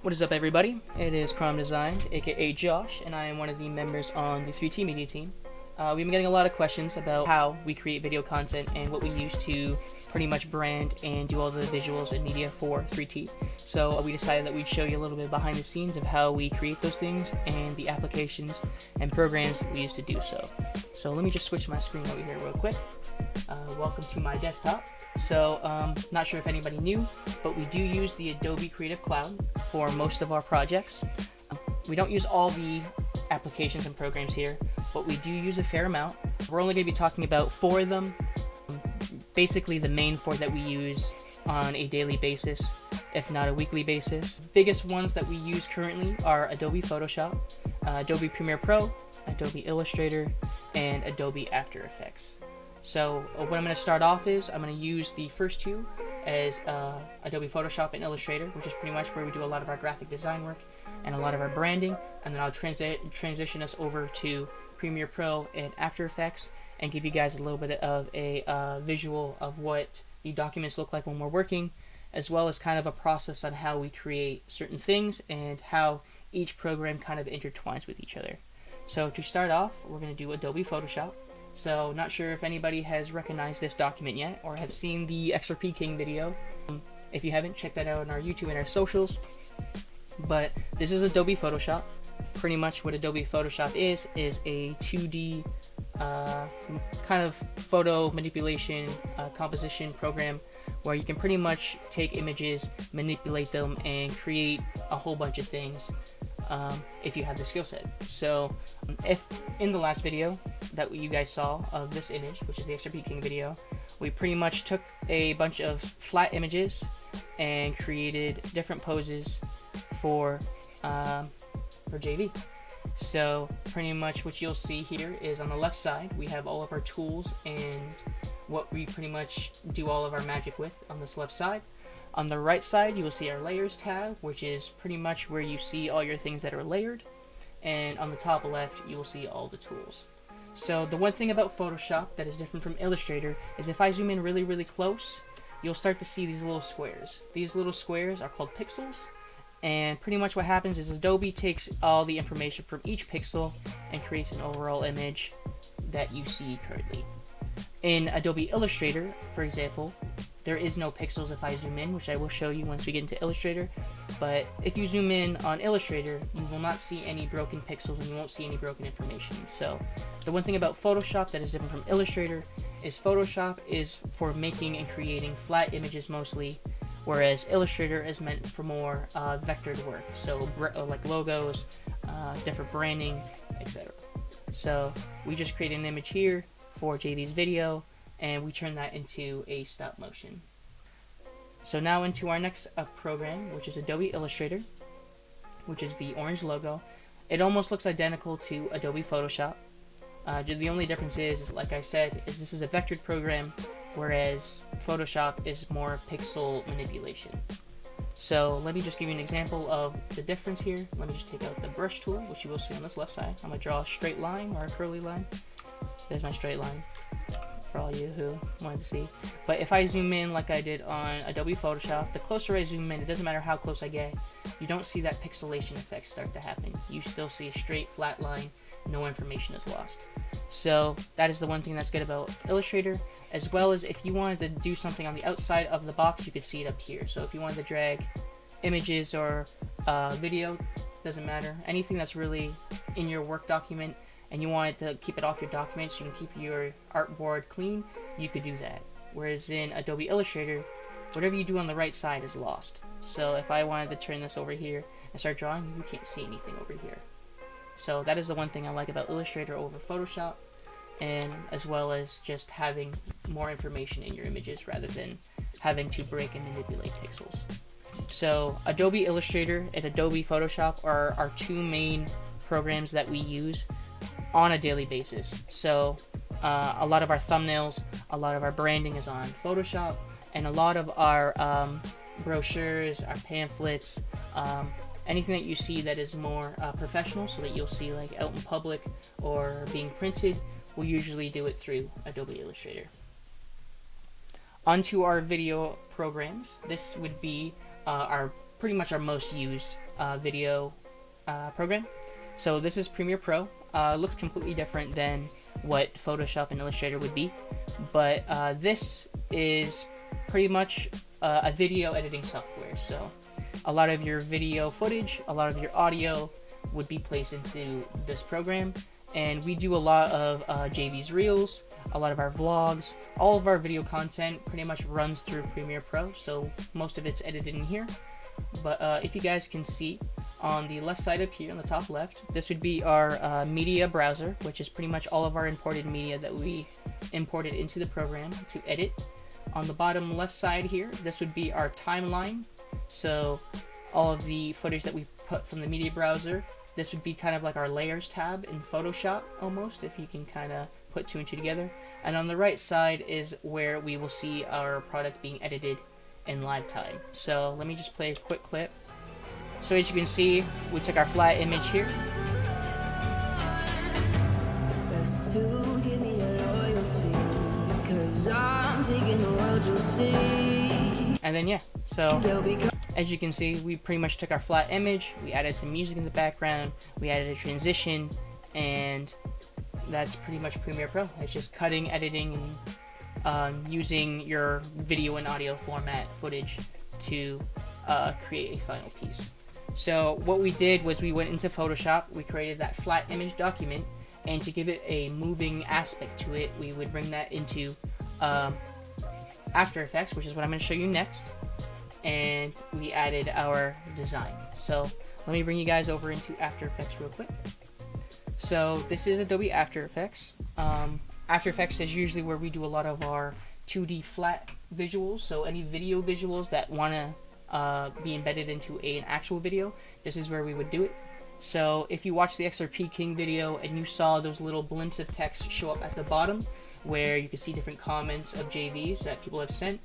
What is up, everybody? It is CromDesigns, aka Josh, and I am one of the members on the 3T Media team. We've been getting a lot of questions about how we create video content and what we use to pretty much brand and do all the visuals and media for 3T. So we decided that we'd show you a little bit behind the scenes of how we create those things and the applications and programs we use to do so. So let me just switch my screen over here real quick. Welcome to my desktop. So, not sure if anybody knew, but we do use the Adobe Creative Cloud for most of our projects. We don't use all the applications and programs here, but we do use a fair amount. We're only going to be talking about 4 of them, basically the main 4 that we use on a daily basis, if not a weekly basis. Biggest ones that we use currently are Adobe Photoshop, Adobe Premiere Pro, Adobe Illustrator, and Adobe After Effects. So what I'm going to start off is I'm going to use the first 2 as Adobe Photoshop and Illustrator, which is pretty much where we do a lot of our graphic design work and a lot of our branding, and then I'll transition us over to Premiere Pro and After Effects and give you guys a little bit of a visual of what the documents look like when we're working, as well as kind of a process on how we create certain things and how each program kind of intertwines with each other. So to start off, we're going to do Adobe Photoshop. So, not sure if anybody has recognized this document yet or have seen the XRP King video. If you haven't, check that out on our YouTube and our socials. But this is Adobe Photoshop. Pretty much what Adobe Photoshop is a 2D kind of photo manipulation composition program where you can pretty much take images, manipulate them, and create a whole bunch of things if you have the skill set. So, if in the last video that you guys saw of this image, which is the XRP King video, we pretty much took a bunch of flat images and created different poses for JV. So pretty much what you'll see here is on the left side we have all of our tools and what we pretty much do all of our magic with on this left side. On the right side you will see our layers tab, which is pretty much where you see all your things that are layered, and on the top left you will see all the tools. So the one thing about Photoshop that is different from Illustrator is if I zoom in really close, you'll start to see these little squares. These little squares are called pixels, and pretty much what happens is Adobe takes all the information from each pixel and creates an overall image that you see currently. In Adobe Illustrator, for example, there is no pixels if I zoom in, which I will show you once we get into Illustrator. But if you zoom in on Illustrator, you will not see any broken pixels and you won't see any broken information. So the one thing about Photoshop that is different from Illustrator is Photoshop is for making and creating flat images mostly, whereas Illustrator is meant for more vectored work, so like logos, different branding, etc. So we just created an image here for JV's video, and we turn that into a stop motion. So now into our next program, which is Adobe Illustrator, which is the orange logo. It almost looks identical to Adobe Photoshop. The only difference is, like I said, is this is a vectored program, whereas Photoshop is more pixel manipulation. So let me just give you an example of the difference here. Let me just take out the brush tool, which you will see on this left side. I'm going to draw a straight line or a curly line. There's my straight line for all you who wanted to see. But if I zoom in like I did on Adobe Photoshop, the closer I zoom in, it doesn't matter how close I get, you don't see that pixelation effect start to happen. You still see a straight flat line, no information is lost. So that is the one thing that's good about Illustrator, as well as if you wanted to do something on the outside of the box, you could see it up here. So if you wanted to drag images or video, doesn't matter, anything that's really in your work document and you wanted to keep it off your document so you can keep your artboard clean, you could do that. Whereas in Adobe Illustrator, whatever you do on the right side is lost. So if I wanted to turn this over here and start drawing, you can't see anything over here. So that is the one thing I like about Illustrator over Photoshop, and as well as just having more information in your images rather than having to break and manipulate pixels. So Adobe Illustrator and Adobe Photoshop are our 2 main programs that we use on a daily basis. So a lot of our thumbnails, a lot of our branding is on Photoshop, and a lot of our brochures, our pamphlets, anything that you see that is more professional, so that you'll see like out in public or being printed, we'll usually do it through Adobe Illustrator. Onto our video programs. This would be our pretty much our most used video program. So this is Premiere Pro. Looks completely different than what Photoshop and Illustrator would be, but this is pretty much a video editing software. So a lot of your video footage, a lot of your audio would be placed into this program, and we do a lot of JV's Reels, a lot of our vlogs, all of our video content pretty much runs through Premiere Pro, so most of it's edited in here. But if you guys can see on the left side up here on the top left, this would be our media browser, which is pretty much all of our imported media that we imported into the program to edit. On the bottom left side here, this would be our timeline, so all of the footage that we put from the media browser. This would be kind of like our layers tab in Photoshop almost, if you can kind of put two and two together. And on the right side is where we will see our product being edited in live time. So let me just play a quick clip. So as you can see, we took our flat image here. And then yeah, so as you can see, we pretty much took our flat image, we added some music in the background, we added a transition, and that's pretty much Premiere Pro. It's just cutting, editing, and using your video and audio format footage to create a final piece. So what we did was we went into Photoshop, we created that flat image document, and to give it a moving aspect to it, we would bring that into After Effects, which is what I'm going to show you next, and we added our design. So let me bring you guys over into After Effects real quick. So this is Adobe After Effects. After Effects is usually where we do a lot of our 2D flat visuals, so any video visuals that want to be embedded into an actual video, this is where we would do it. So if you watch the XRP King video and you saw those little blinks of text show up at the bottom where you could see different comments of JVs that people have sent,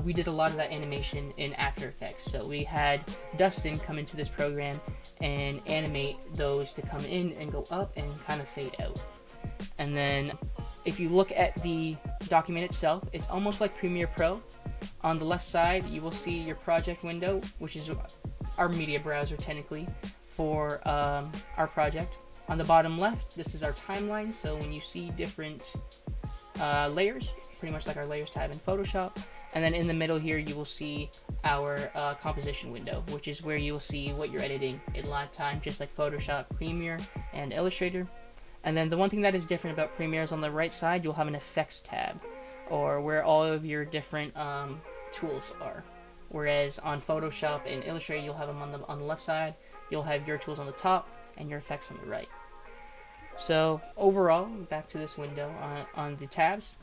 we did a lot of that animation in After Effects. So we had Dustin come into this program and animate those to come in and go up and kind of fade out. And then if you look at the document itself, it's almost like Premiere Pro. On the left side, you will see your project window, which is our media browser technically for our project. On the bottom left, this is our timeline. So when you see different layers, pretty much like our layers tab in Photoshop. And then in the middle here, you will see our composition window, which is where you will see what you're editing in live time, just like Photoshop, Premiere, and Illustrator. And then the one thing that is different about Premiere is on the right side, you'll have an effects tab, or where all of your different tools are. Whereas on Photoshop and Illustrator, you'll have them on the left side, you'll have your tools on the top, and your effects on the right. So overall, back to this window on the tabs.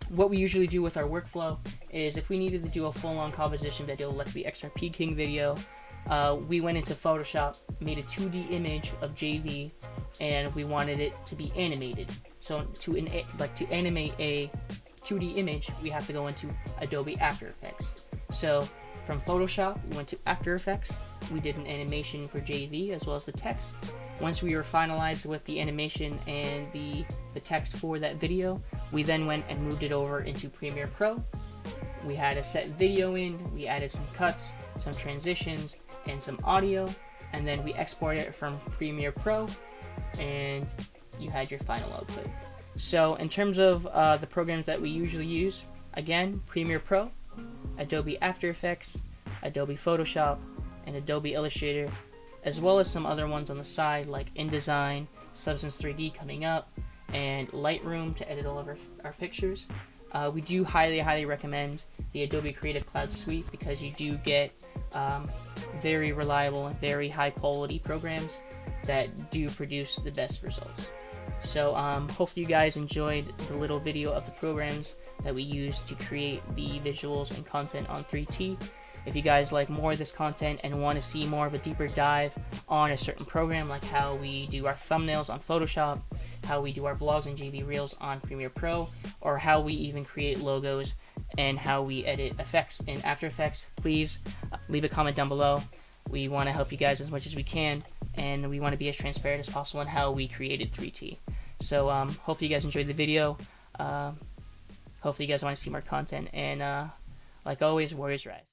What we usually do with our workflow is if we needed to do a full-on composition video like the XRP King video, we went into Photoshop, made a 2D image of JV, and we wanted it to be animated. So to animate a 2D image, we have to go into Adobe After Effects. So from Photoshop, we went to After Effects, we did an animation for JV as well as the text. Once we were finalized with the animation and the text for that video, we then went and moved it over into Premiere Pro. We had a set video in, we added some cuts, some transitions, and some audio, and then we exported it from Premiere Pro, and you had your final output. So in terms of the programs that we usually use, again, Premiere Pro, Adobe After Effects, Adobe Photoshop, and Adobe Illustrator, as well as some other ones on the side like InDesign, Substance 3D coming up, and Lightroom to edit all of our pictures. We do highly recommend the Adobe Creative Cloud Suite because you do get very reliable and very high quality programs that do produce the best results. So hopefully you guys enjoyed the little video of the programs that we use to create the visuals and content on 3T. If you guys like more of this content and want to see more of a deeper dive on a certain program, like how we do our thumbnails on Photoshop, how we do our vlogs and JV Reels on Premiere Pro, or how we even create logos and how we edit effects in After Effects, please leave a comment down below. We want to help you guys as much as we can, and we want to be as transparent as possible on how we created 3T. So hopefully you guys enjoyed the video. Hopefully you guys want to see more content, and like always, Warriors Rise.